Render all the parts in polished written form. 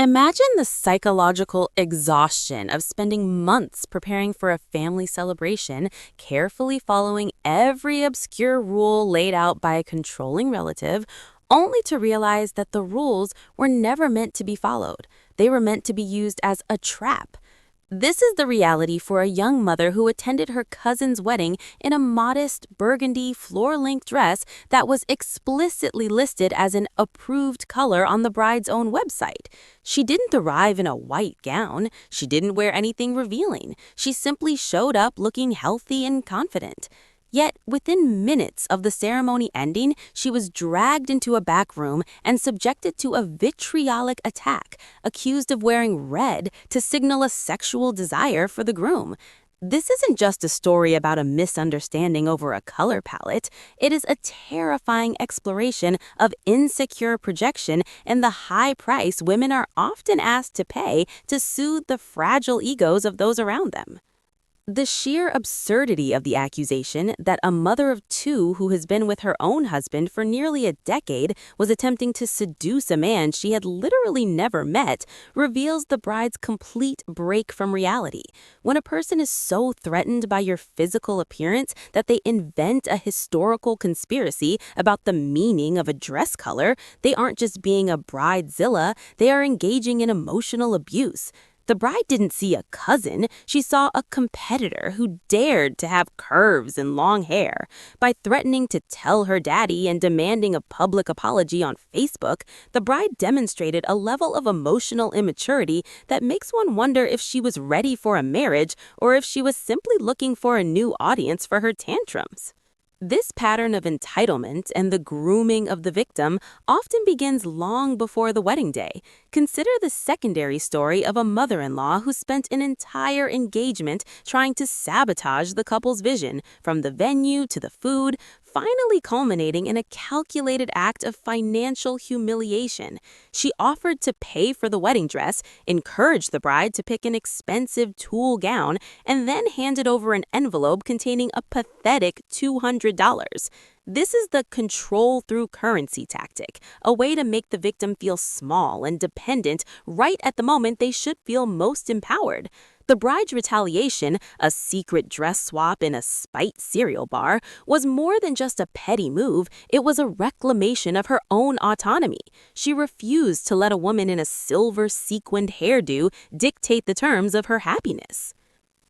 Imagine the psychological exhaustion of spending months preparing for a family celebration, carefully following every obscure rule laid out by a controlling relative, only to realize that the rules were never meant to be followed. They were meant to be used as a trap. This is the reality for a young mother who attended her cousin's wedding in a modest burgundy floor-length dress that was explicitly listed as an approved color on the bride's own website. She didn't arrive in a white gown. She didn't wear anything revealing. She simply showed up looking healthy and confident. Yet, within minutes of the ceremony ending, she was dragged into a back room and subjected to a vitriolic attack, accused of wearing red to signal a sexual desire for the groom. This isn't just a story about a misunderstanding over a color palette. It is a terrifying exploration of insecure projection and the high price women are often asked to pay to soothe the fragile egos of those around them. The sheer absurdity of the accusation that a mother of two who has been with her own husband for nearly a decade was attempting to seduce a man she had literally never met reveals the bride's complete break from reality. When a person is so threatened by your physical appearance that they invent a historical conspiracy about the meaning of a dress color, they aren't just being a bridezilla, they are engaging in emotional abuse. The bride didn't see a cousin, she saw a competitor who dared to have curves and long hair. By threatening to tell her daddy and demanding a public apology on Facebook, the bride demonstrated a level of emotional immaturity that makes one wonder if she was ready for a marriage or if she was simply looking for a new audience for her tantrums. This pattern of entitlement and the grooming of the victim often begins long before the wedding day. Consider the secondary story of a mother-in-law who spent an entire engagement trying to sabotage the couple's vision, from the venue to the food, finally culminating in a calculated act of financial humiliation. She offered to pay for the wedding dress, encouraged the bride to pick an expensive tulle gown, and then handed over an envelope containing a pathetic $200. This is the control through currency tactic, a way to make the victim feel small and dependent right at the moment they should feel most empowered. The bride's retaliation, a secret dress swap in a spite cereal bar, was more than just a petty move, it was a reclamation of her own autonomy. She refused to let a woman in a silver sequined hairdo dictate the terms of her happiness.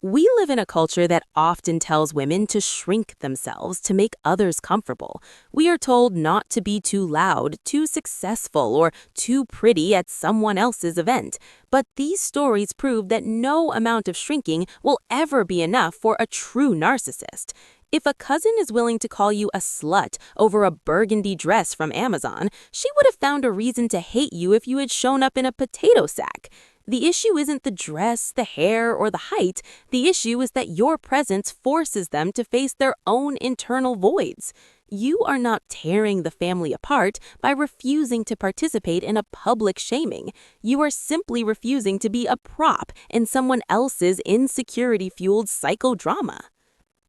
We live in a culture that often tells women to shrink themselves to make others comfortable. We are told not to be too loud, too successful, or too pretty at someone else's event. But these stories prove that no amount of shrinking will ever be enough for a true narcissist. If a cousin is willing to call you a slut over a burgundy dress from Amazon, she would have found a reason to hate you if you had shown up in a potato sack. The issue isn't the dress, the hair, or the height. The issue is that your presence forces them to face their own internal voids. You are not tearing the family apart by refusing to participate in a public shaming. You are simply refusing to be a prop in someone else's insecurity-fueled psychodrama.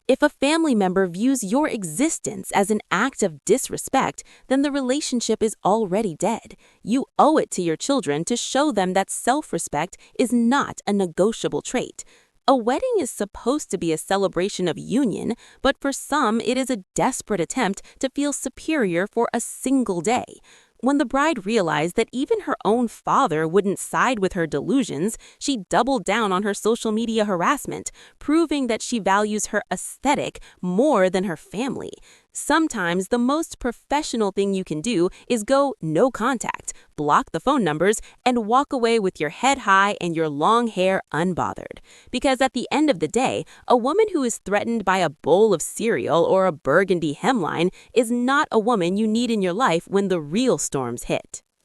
If a family member views your existence as an act of disrespect, then the relationship is already dead. You owe it to your children to show them that self-respect is not a negotiable trait. A wedding is supposed to be a celebration of union, but for some it is a desperate attempt to feel superior for a single day. When the bride realized that even her own father wouldn't side with her delusions, she doubled down on her social media harassment, proving that she values her aesthetic more than her family. Sometimes the most professional thing you can do is go no contact, block the phone numbers, and walk away with your head high and your long hair unbothered. Because at the end of the day, a woman who is threatened by a bowl of cereal or a burgundy hemline is not a woman you need in your life when the real storms hit.